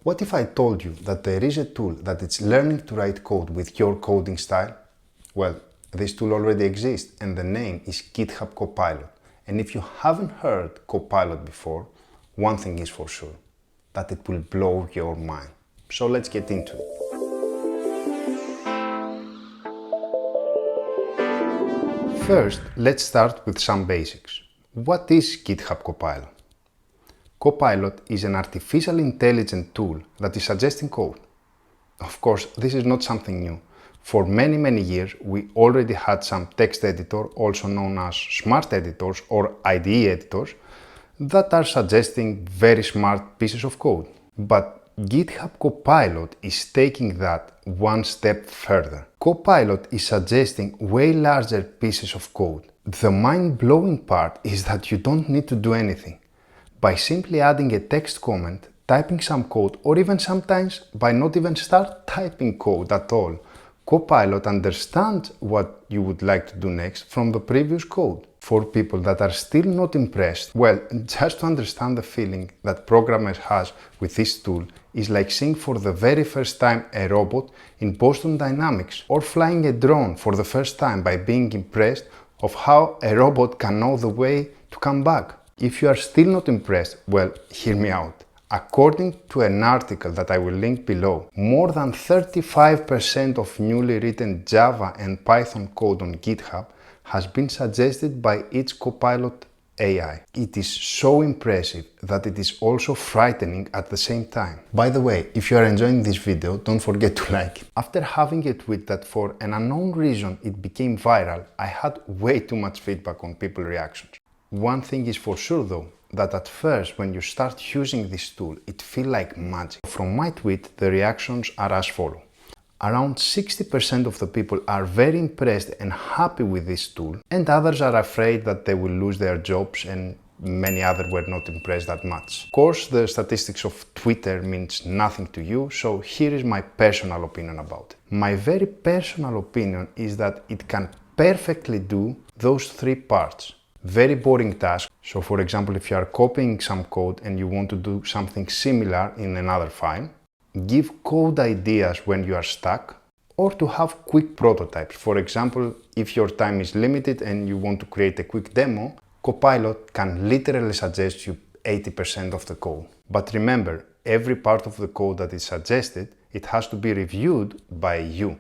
What if I told you that there is a tool that is learning to write code with your coding style? Well, this tool already exists and the name is Github Copilot. And if you haven't heard Copilot before, one thing is for sure, that it will blow your mind. So let's get into it. First, let's start with some basics. What is GitHub Copilot? Copilot is an artificial intelligence tool that is suggesting code. Of course, this is not something new. For many years, we already had some text editor, also known as smart editors or IDE editors, that are suggesting very smart pieces of code. But GitHub Copilot is taking that one step further. Copilot is suggesting way larger pieces of code. The mind-blowing part is that you don't need to do anything. By simply adding a text comment, typing some code, or even sometimes by not even start typing code at all, Copilot understands what you would like to do next from the previous code. For people that are still not impressed, well, just to understand the feeling that programmers has with this tool is like seeing for the very first time a robot in Boston Dynamics, or flying a drone for the first time by being impressed of how a robot can know the way to come back. If you are still not impressed, well, hear me out. According to an article that I will link below, more than 35% of newly written Java and Python code on GitHub has been suggested by its Copilot AI. It is so impressive that it is also frightening at the same time. By the way, if you are enjoying this video, don't forget to like it. After having a tweet that for an unknown reason it became viral, I had way too much feedback on people's reactions. One thing is for sure though, that at first when you start using this tool, it feels like magic. From my tweet, the reactions are as follows. Around 60% of the people are very impressed and happy with this tool, and others are afraid that they will lose their jobs, and many others were not impressed that much. Of course, the statistics of Twitter means nothing to you, so here is my personal opinion about it. My very personal opinion is that it can perfectly do those three parts. Very boring task. So for example, if you are copying some code and you want to do something similar in another file, give code ideas when you are stuck, or to have quick prototypes. For example, if your time is limited and you want to create a quick demo, Copilot can literally suggest you 80% of the code. But remember, every part of the code that is suggested, it has to be reviewed by you.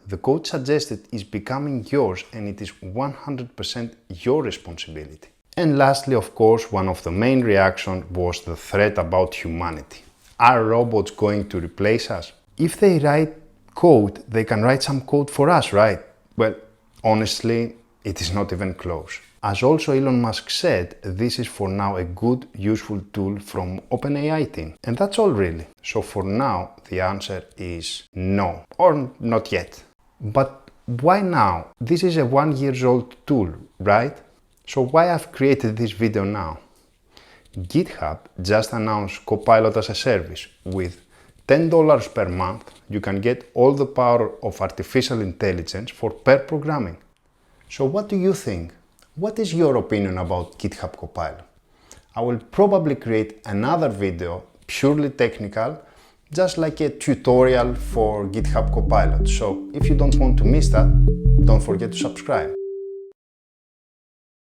The code suggested is becoming yours and it is 100% your responsibility. And lastly, of course, one of the main reactions was the threat about humanity. Are robots going to replace us? If they write code, they can write some code for us, right? Well, honestly, it is not even close. As also Elon Musk said, this is for now a good, useful tool from OpenAI team. And that's all really. So for now, the answer is no, or not yet. But why now? This is a 1 year old tool, right? So why I've created this video now? GitHub just announced Copilot as a service. With $10 per month, you can get all the power of artificial intelligence for pair programming. So what do you think? What is your opinion about GitHub Copilot? I will probably create another video purely technical, just like a tutorial for GitHub Copilot. So if you don't want to miss that, don't forget to subscribe.